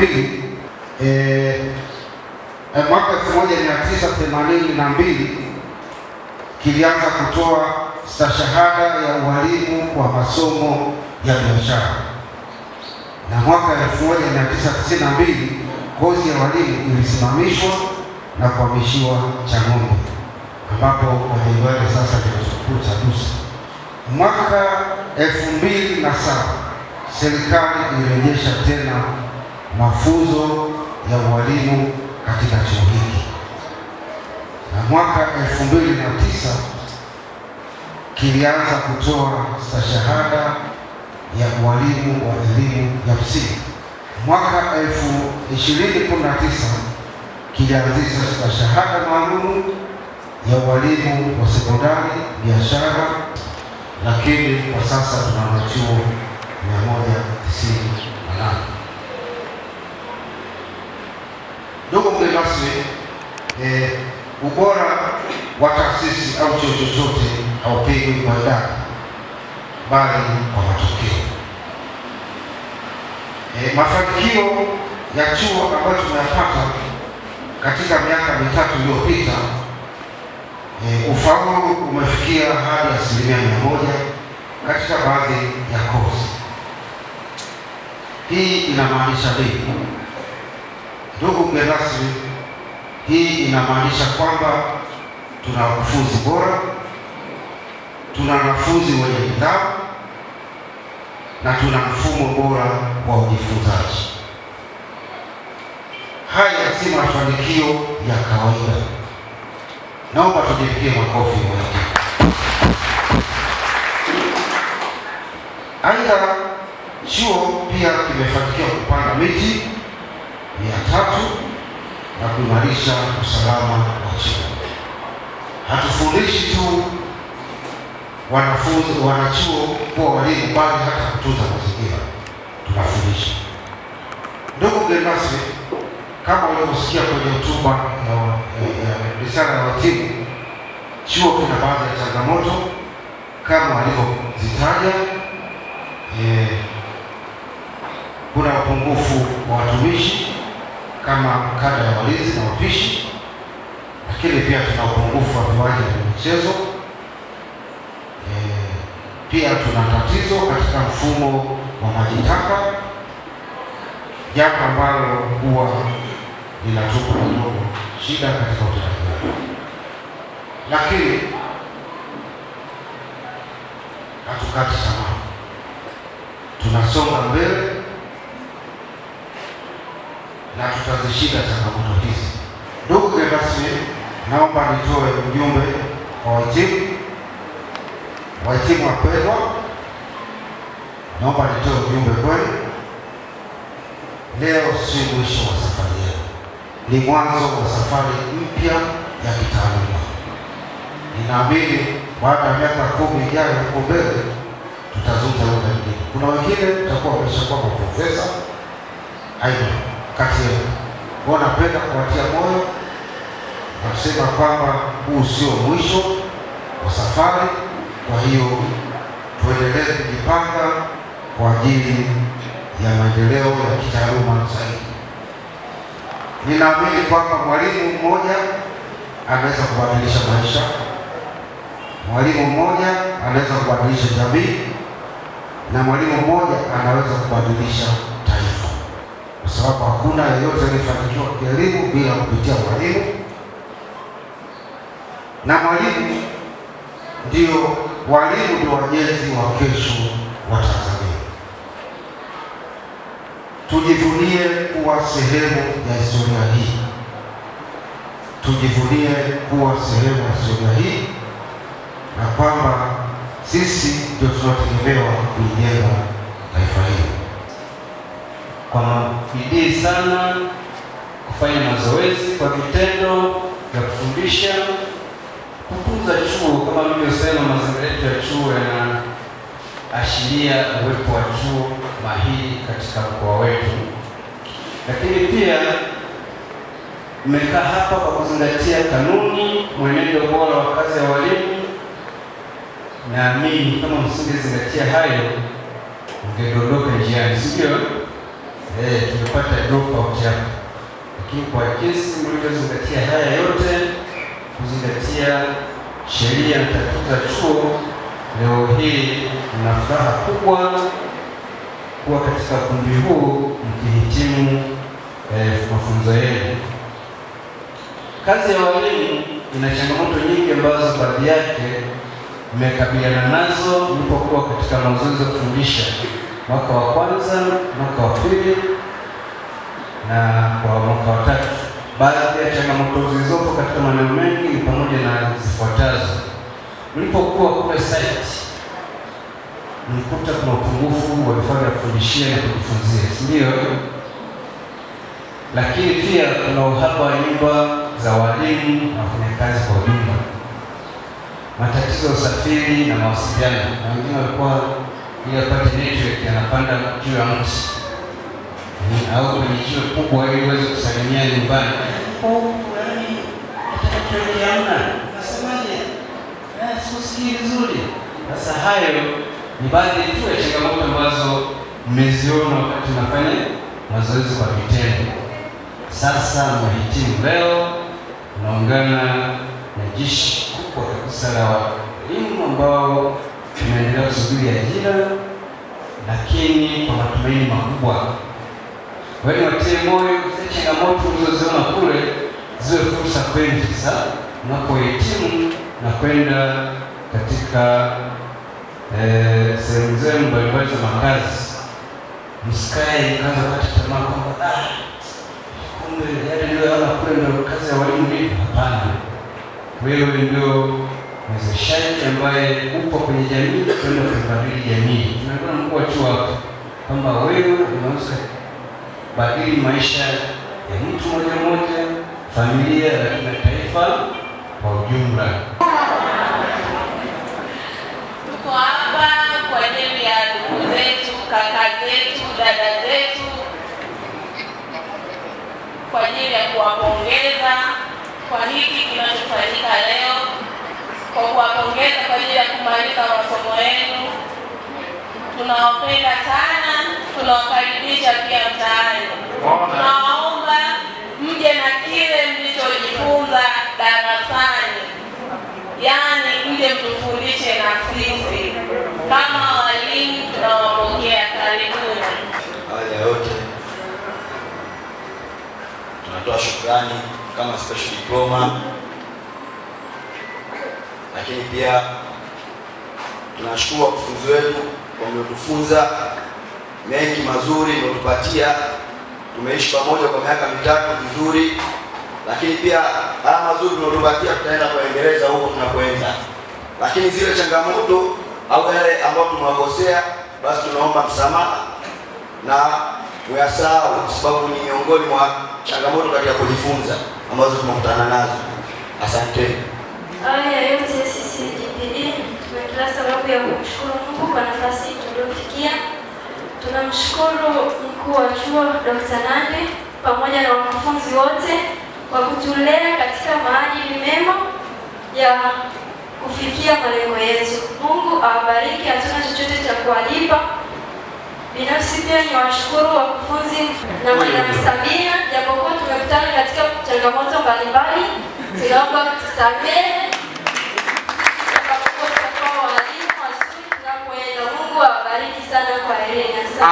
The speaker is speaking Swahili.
mbili, mwaka 1982 kilianza kutoa stashahada ya ualimu wa masomo ya biashara, na mwaka 1992 kozi ya walimu ilisimamishwa na kuhamishiwa Chang'ombe, ambapo wajaiwale sasa ndio chuo kikuu cha DUSA. Mwaka 2007 serikali ilirejesha tena mafunzo ya ualimu katika chuo hiki, na mwaka 2009 kilianza kutoa stashahada ya ualimu wa elimu ya msingi. Mwaka 2019 kilianzisha stashahada maalum ya ualimu wa sekondari biashara, lakini kwa sasa tuna chuo 198. Ndugu mgeni rasmi, ubora wa taasisi au chuo chochote haupigwi kwa idadi bali kwa matokeo. Mafanikio ya chuo ambayo tumeyapata katika miaka mitatu iliyopita, ufaulu umefikia hadi 100% katika baadhi ya kozi. Hii inamaanisha nini? Ndugu mgeni rasmi, hii inamaanisha kwamba tuna wakufunzi bora, tuna wanafunzi wenye nidhamu na tuna mfumo bora wa ujifunzaji. Haya si mafanikio ya kawaida. Naomba tujipigie makofi wote. Aidha, chuo pia kimefanikiwa kupanda miti 300 na kuimarisha usalama wa chuo. Hatufundishi tu wanachuo kuwa walimu, bali hata kutunza mazingira tunafundisha. Ndugu mgeni rasmi, kama ulivyosikia kwenye hotuba ya risala ya wahitimu, chuo kina baadhi ya changamoto kama walivyozitaja. Kuna upungufu wa watumishi kama kada ya walinzi na wapishi, lakini pia tuna upungufu wa viwanja vya michezo. Pia tuna tatizo katika mfumo wa maji taka, jambo ambalo huwa linatupa kidogo shida katika utendaji wetu, lakini hatukati tamaa, tunasonga mbele na tutazishinda changamoto hizi. Ndugu mgeni rasmi, naomba nitoe ujumbe kwa wahitimu wapendwa, naomba nitoe ujumbe kwenu. Leo si mwisho wa safari yenu, ni mwanzo wa safari mpya ya kitaaluma. Ninaamini baada ya miaka 10 ijayo huko mbele tutazungumza lugha nyingine. Kuna wengine tutakuwa wameshakuwa maprofesa. Aidha, kati yenu napenda kuwatia moyo na kusema kwamba huu sio mwisho wa safari. Kwa hiyo tuendelee kujipanga kwa ajili ya maendeleo ya kitaaluma zaidi. Ninaamini kwamba mwalimu mmoja anaweza kubadilisha maisha, mwalimu mmoja anaweza kubadilisha jamii, na mwalimu mmoja anaweza kubadilisha taifa, kwa sababu hakuna yeyote aliyefanikiwa kielimu bila kupitia mwalimu, na mwalimu ndio wajenzi wa kesho wa Tanzania. Tujivunie kuwa sehemu ya historia hii, tujivunie kuwa sehemu ya historia hii, na kwamba sisi ndio tunategemewa kujenga taifa hili. Kwa bidii sana kufanya mazoezi kwa vitendo ya kufundisha, kutunza chuo. Kama nilivyosema, mazingira yetu ya chuo yanaashiria uwepo wa chuo mahiri katika mkoa wetu, lakini pia mmekaa hapa kwa kuzingatia kanuni, mwenendo bora wa kazi ya walimu. Naamini kama msingezingatia hayo, mngedondoka njiani, sivyo? tumepata drop out hapo, lakini kwa jinsi mlivyozingatia haya yote, kuzingatia sheria na taratibu za chuo, leo hii mna furaha kubwa kuwa katika ukumbi huu mkihitimu mafunzo yenu. Kazi ya walimu ina changamoto nyingi ambazo baadhi yake mmekabiliana nazo mlipokuwa katika mazoezi ya kufundisha mwaka wa kwanza, mwaka wa pili na kwa mwaka wa tatu. Baadhi ya changamoto zilizopo katika maeneo mengi ni pamoja na zifuatazo. Mlipokuwa kule site, mlikuta kuna upungufu wa vifaa vya kufundishia na kujifunzia, si ndio? Lakini pia kuna uhaba wa nyumba za walimu na wafanyakazi kwa ujumla, matatizo ya usafiri na mawasiliano, na wengine walikuwa ili apate network yanapanda juu ya mti au kwenye jiwe kubwa ili uweze kusalimia nyumbani. Sikusikii vizuri. Sasa hayo ni baadhi tu ya changamoto ambazo mmeziona wakati nafanya mazoezi kwa vitendo. Sasa mhitimu leo unaungana na jeshi kubwa kabisa la walimu ambao tunaendelea kusubiri ajira, lakini kwa matumaini makubwa. Wewe watie moyo, zile changamoto ulizoziona kule ziwe fursa kwenu sasa unapohitimu na kwenda katika sehemu zenu mbalimbali za makazi. Msikae mkaanza kukata tamaa kwamba kumbe yale niliyoona kule ndio kazi ya walimu hivi. Hapana, wewe ndio mwezeshaji ambaye upo kwenye jamii kwenda kuibadili jamii. Tunaona mkuu wa chuo hapa kwamba wewe unaweza badili maisha ya mtu mmoja mmoja, familia na taifa kwa ujumla. Tuko hapa kwa ajili ya ndugu zetu, kaka zetu, dada zetu, kwa ajili ya kuwapongeza kwa hiki kinachofanyika leo, kwa kuwapongeza kwa ajili ya kumaliza masomo yenu. Tunawapenda sana, tunawakaribisha pia mtaani. Tunawaomba mje na kile mlichojifunza darasani, yaani mje mtufundishe na sisi kama walimu. Tunawapokea, karibuni. Awali ya yote tunatoa shukrani kama special diploma, lakini pia tunashukuru wakufunzi wetu kwa mliotufunza mengi mazuri mliotupatia. Tumeishi pamoja kwa miaka mitatu vizuri, lakini pia haya mazuri mliotupatia tutaenda kuendeleza huko tunapoenda. Lakini zile changamoto au yale ambayo tumewakosea, basi tunaomba msamaha na muyasahau, kwa sababu ni miongoni mwa changamoto katika kujifunza ambazo tumekutana nazo. Asante. Awali ya yote, sisi GPE tuna kila sababu ya kumshukuru Mungu kwa nafasi tuliyofikia. Tunamshukuru mkuu wa chuo Dr. Nandi pamoja na wanafunzi wote kwa kutulea katika maadili mema ya kufikia malengo yetu. Mungu awabariki, hatuna chochote cha kuwalipa. Binafsi pia ni washukuru wakufunzi na Madam Sabina, japokuwa tumekutana katika changamoto mbalimbali, tunaomba tusamehe. Mungu awabariki sana kwa elimu.